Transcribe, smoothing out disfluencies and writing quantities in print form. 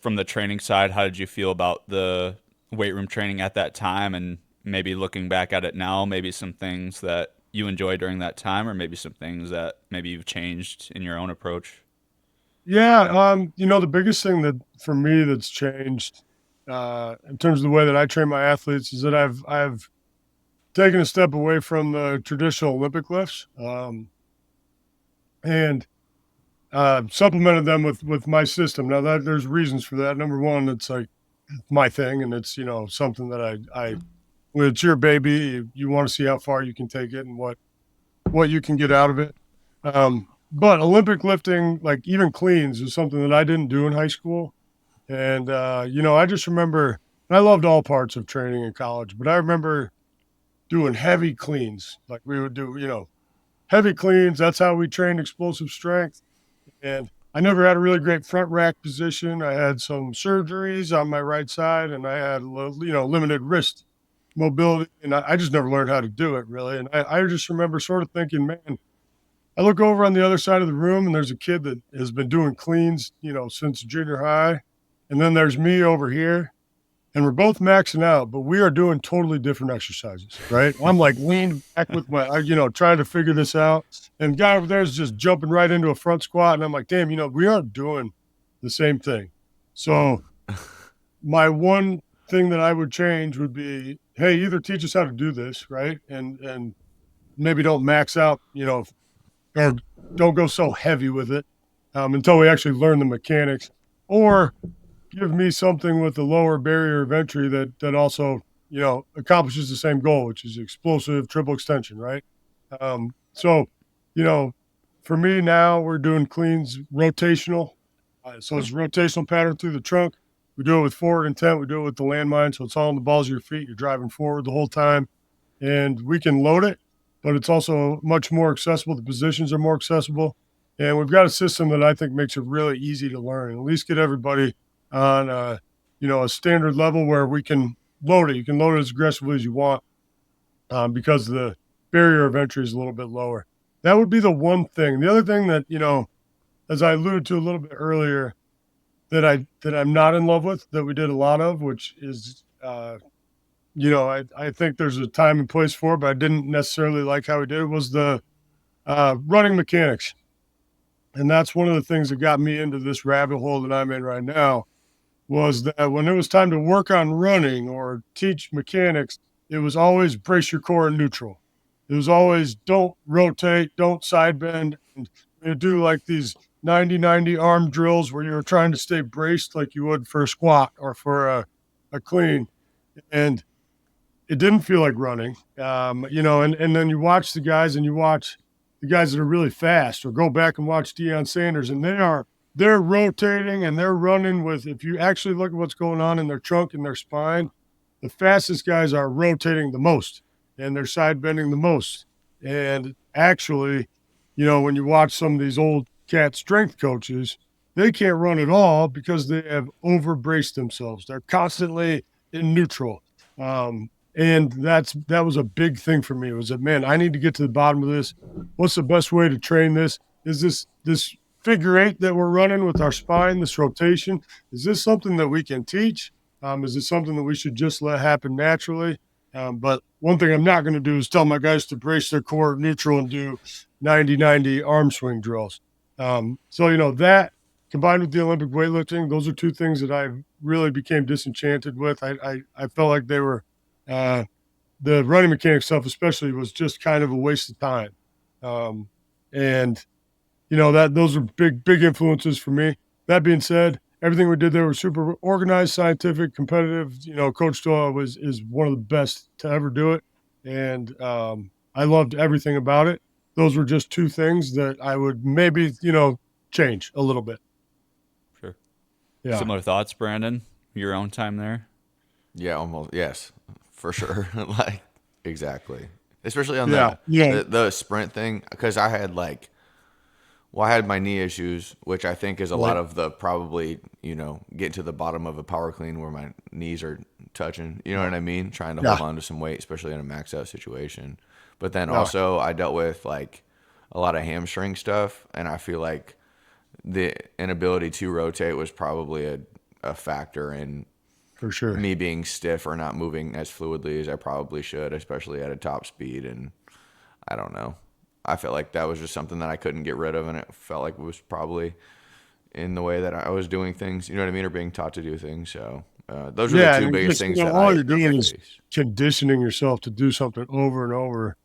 from the training side, how did you feel about the weight room training at that time, and maybe looking back at it now, maybe some things that you enjoyed during that time, or maybe some things that maybe you've changed in your own approach? Yeah, the biggest thing that for me that's changed in terms of the way that I train my athletes is that I've taken a step away from the traditional Olympic lifts, and supplemented them with my system. Now that there's reasons for that. Number one, it's like my thing, and it's something that I when it's your baby, you want to see how far you can take it and what you can get out of it. But Olympic lifting, like even cleans, is something that I didn't do in high school. And I just remember, and I loved all parts of training in college, but I remember doing heavy cleans. Like we would do, heavy cleans. That's how we trained explosive strength. And I never had a really great front rack position. I had some surgeries on my right side, and I had limited wrist mobility, and I just never learned how to do it really. And I just remember sort of thinking, man, I look over on the other side of the room, and there's a kid that has been doing cleans, since junior high, and then there's me over here, and we're both maxing out, but we are doing totally different exercises, right? I'm like leaned back with trying to figure this out. And the guy over there is just jumping right into a front squat. And I'm like, damn, we aren't doing the same thing. So my one thing that I would change would be, hey, either teach us how to do this, right? And maybe don't max out, or don't go so heavy with it until we actually learn the mechanics, or give me something with a lower barrier of entry that also accomplishes the same goal, which is explosive triple extension, right? So for me now we're doing cleans rotational. So it's rotational pattern through the trunk. We do it with forward intent. We do it with the landmine, so it's all on the balls of your feet. You're driving forward the whole time, and we can load it, but it's also much more accessible. The positions are more accessible, and we've got a system that I think makes it really easy to learn and at least get everybody on a standard level where we can load it. You can load it as aggressively as you want because the barrier of entry is a little bit lower. That would be the one thing. The other thing that as I alluded to a little bit earlier, that I'm not in love with, that we did a lot of, which is I think there's a time and place for it, but I didn't necessarily like how we did it, was the running mechanics. And that's one of the things that got me into this rabbit hole that I'm in right now, was that when it was time to work on running or teach mechanics, it was always brace your core in neutral. It was always don't rotate, don't side bend, and you do like these 90-90 arm drills where you're trying to stay braced like you would for a squat or for a clean. And it didn't feel like running, and then you watch the guys, and you watch the guys that are really fast, or go back and watch Deion Sanders, and they're rotating and they're running with, if you actually look at what's going on in their trunk and their spine, the fastest guys are rotating the most and they're side bending the most. And actually, when you watch some of these old cat strength coaches, they can't run at all because they have over braced themselves. They're constantly in neutral. And that was a big thing for me, was that, man, I need to get to the bottom of this. What's the best way to train this? Is this figure eight that we're running with our spine, this rotation, is this something that we can teach? Is it something that we should just let happen naturally? But one thing I'm not going to do is tell my guys to brace their core neutral and do 90-90 arm swing drills. So that combined with the Olympic weightlifting, those are two things that I really became disenchanted with. I felt like they were uh, the running mechanic stuff, especially, was just kind of a waste of time. And that those are big influences for me. That being said, everything we did there was super organized, scientific, competitive. Coach Doyle is one of the best to ever do it, and I loved everything about it. Those were just two things that I would maybe change a little bit. Sure. Yeah, Similar thoughts, Brandon? Your own time there? Yeah, almost. Yes, for sure. Like exactly. Especially on yeah, the yeah, the, the sprint thing, because I had I had my knee issues, which I think is a lot right, of the probably, getting to the bottom of a power clean where my knees are touching, you know what I mean? Trying to yeah, hold on to some weight, especially in a max out situation. But then yeah, also I dealt with like a lot of hamstring stuff, and I feel like the inability to rotate was probably a factor in For sure. me being stiff or not moving as fluidly as I probably should, especially at a top speed. And I don't know. I felt like that was just something that I couldn't get rid of, and it felt like it was probably in the way that I was doing things, you know what I mean, or being taught to do things. So those are the two and biggest just, things you know, that all I you're doing is face. conditioning yourself to do something over and over.